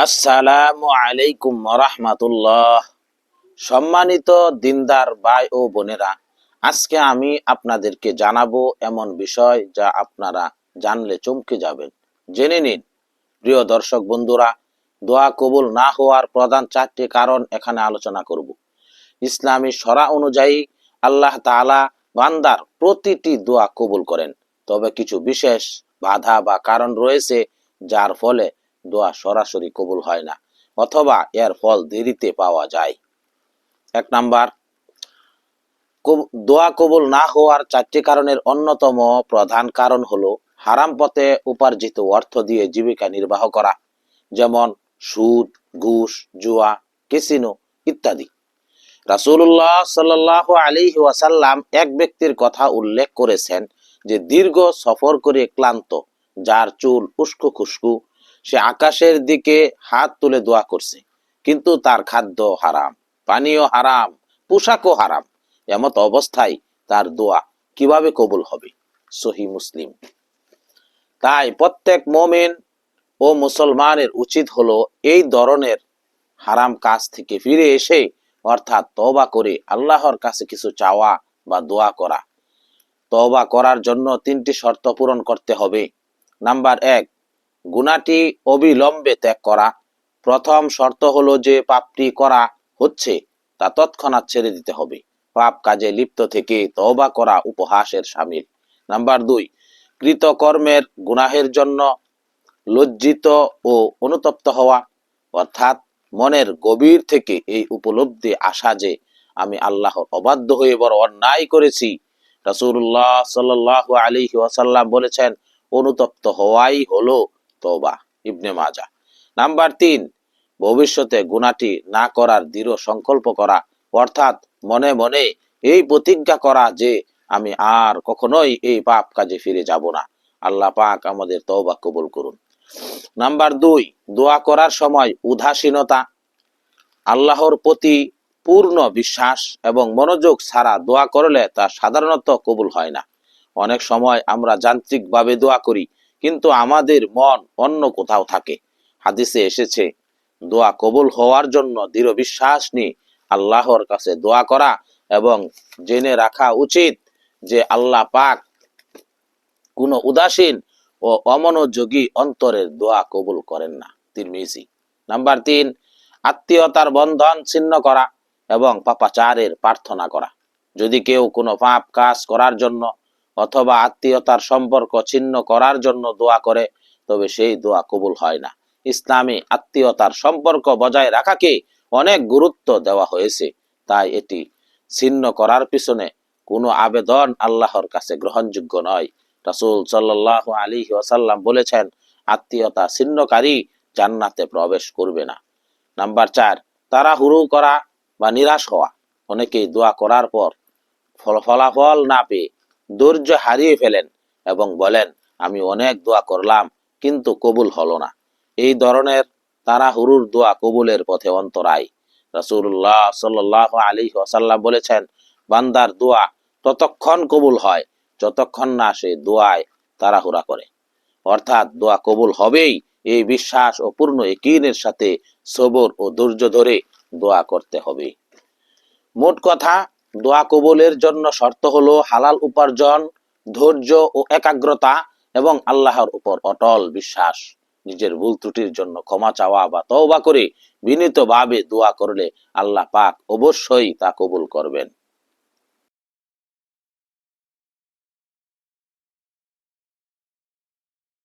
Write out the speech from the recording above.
আসসালামু আলাইকুম রাহমাতুল্লাহ। সম্মানিত দিনদার ভাই ও বোনেরা, আজকে আমি আপনাদেরকে জানাবো এমন বিষয় যা আপনারা জানলে চমকে যাবেন। জেনে নিন প্রিয় দর্শক বন্ধুরা, দোয়া কবুল না হওয়ার প্রধান 4টি কারণ এখানে আলোচনা করব। ইসলামী শরা অনুযায়ী আল্লাহ তাআলা বান্দার প্রতিটি দোয়া কবুল করেন, তবে কিছু বিশেষ বাধা বা কারণ রয়েছে যার ফলে দোয়া সরাসরি কবুল হয় না অথবা এর ফল দেরিতে পাওয়া যায়। 1 নাম্বার, দোয়া কবুল না হওয়ার 4টি কারণের অন্যতম প্রধান কারণ হলো হারাম পথে উপার্জিত অর্থ দিয়ে জীবিকা নির্বাহ করা, যেমন সুদ, ঘুষ, জুয়া, ক্যাসিনো ইত্যাদি। রাসূলুল্লাহ সাল্লাল্লাহু আলাইহি ওয়াসাল্লাম এক ব্যক্তির কথা উল্লেখ করেছেন যে দীর্ঘ সফর করে ক্লান্ত, যার চুল উস্কো খুস্কু, সে আকাশের দিকে হাত তুলে দোয়া করছে, কিন্তু তার খাদ্য হারাম, পানীয় হারাম, পোশাকও হারাম। এমত অবস্থায় তার দোয়া কিভাবে কবুল হবে? সহিহ মুসলিম। তাই প্রত্যেক মুমিন ও মুসলমানের উচিত হলো এই ধরনের হারাম কাজ থেকে ফিরে এসে অর্থাৎ তওবা করে আল্লাহর কাছে কিছু চাওয়া বা দোয়া করা। তওবা করার জন্য 3টি শর্ত পূরণ করতে হবে। নাম্বার 1, গুনাহটি অবিলম্বে ত্যাগ করা। প্রথম শর্ত হলো যে পাপটি করা হচ্ছে তা তৎক্ষণাৎ ছেড়ে দিতে হবে। পাপ কাজে লিপ্ত থেকে তওবা করা উপহাসের শামিল। নাম্বার 2, কৃতকর্মের গুনাহের জন্য লজ্জিত ও অনুতপ্ত হওয়া, অর্থাৎ মনের গভীর থেকে এই উপলব্ধি আসা যে আমি আল্লাহর অবাধ্য হয়ে বড় অন্যায় করেছি। রাসূলুল্লাহ সাল্লাল্লাহু আলাইহি ওয়াসাল্লাম বলেছেন, অনুতপ্ত হওয়াই হলো তওবা। ইবনে মাজাহ। নাম্বার 3, ভবিষ্যতে গুনাহটি না করার দৃঢ় সংকল্প করা, অর্থাৎ মনে মনে এই প্রতিজ্ঞা করা যে আমি আর কখনোই এই পাপ কাজে ফিরে যাব না। আল্লাহ পাক আমাদের তওবা কবুল করুন। নাম্বার 2, দোয়া করার সময় উদাসীনতা। আল্লাহর প্রতি পূর্ণ বিশ্বাস এবং মনোযোগ ছাড়া দোয়া করলে তা সাধারণত কবুল হয় না। অনেক সময় আমরা যান্ত্রিকভাবে দোয়া করি, কিন্তু আমাদের মন অন্য কোথাও থাকে। হাদিসে এসেছে, দোয়া কবুল হওয়ার জন্য দৃঢ় বিশ্বাস নিয়ে আল্লাহর কাছে দোয়া করা এবং জেনে রাখা উচিত যে আল্লাহ পাক কোনো উদাসীন ও অমনোযোগী অন্তরের দোয়া কবুল করেন না। তিরমিজি। নাম্বার 3, আত্মীয়তার বন্ধন ছিন্ন করা এবং পাপাচারের প্রার্থনা করা। যদি কেউ কোনো পাপ কাজ করার জন্য অথবা আত্মীয়তার সম্পর্ক ছিন্ন করার জন্য দোয়া করে, তবে সেই দোয়া কবুল হয় না। ইসলামে আত্মীয়তার সম্পর্ক বজায় রাখাকে অনেক গুরুত্ব দেওয়া হয়েছে, তাই এটি ছিন্ন করার পিছনে কোনো আবেদন আল্লাহর কাছে গ্রহণযোগ্য নয়। রাসূল সাল্লাল্লাহু আলাইহি ওয়াসাল্লাম বলেছেন, আত্মীয়তা ছিন্নকারী জান্নাতে প্রবেশ করবে না। নাম্বার 4, তাড়াহুড়ো করা বা নিরাশ হওয়া। অনেকেই দোয়া করার পর ফলাফল না পেয়ে ধৈর্য হারিয়ে ফেলেন এবং বলেন, আমি অনেক দোয়া করলাম কিন্তু কবুল হলো না। এই ধরনের তাড়াহুড়োর দোয়া কবুলের পথে অন্তরায়। রাসূলুল্লাহ সাল্লাল্লাহু আলাইহি ওয়াসাল্লাম বলেছেন, বান্দার দোয়া ততক্ষণ কবুল হয় যতক্ষণ না সে দোয়ায় তাড়াহুড়া করে। অর্থাৎ দোয়া কবুল হবেই এই বিশ্বাস ও পূর্ণ ইয়াকিনের সাথে সবর ও ধৈর্য ধরে দোয়া করতে হবে। মোট কথা, দোয়া কবুলের জন্য শর্ত হলো হালাল উপার্জন, ধৈর্য ও একাগ্রতা এবং আল্লাহর উপর অটল বিশ্বাস। নিজের ভুল ত্রুটির জন্য ক্ষমা চাওয়া বা তওবা করে বিনীতভাবে দোয়া করলে আল্লাহ পাক অবশ্যই তা কবুল করবেন।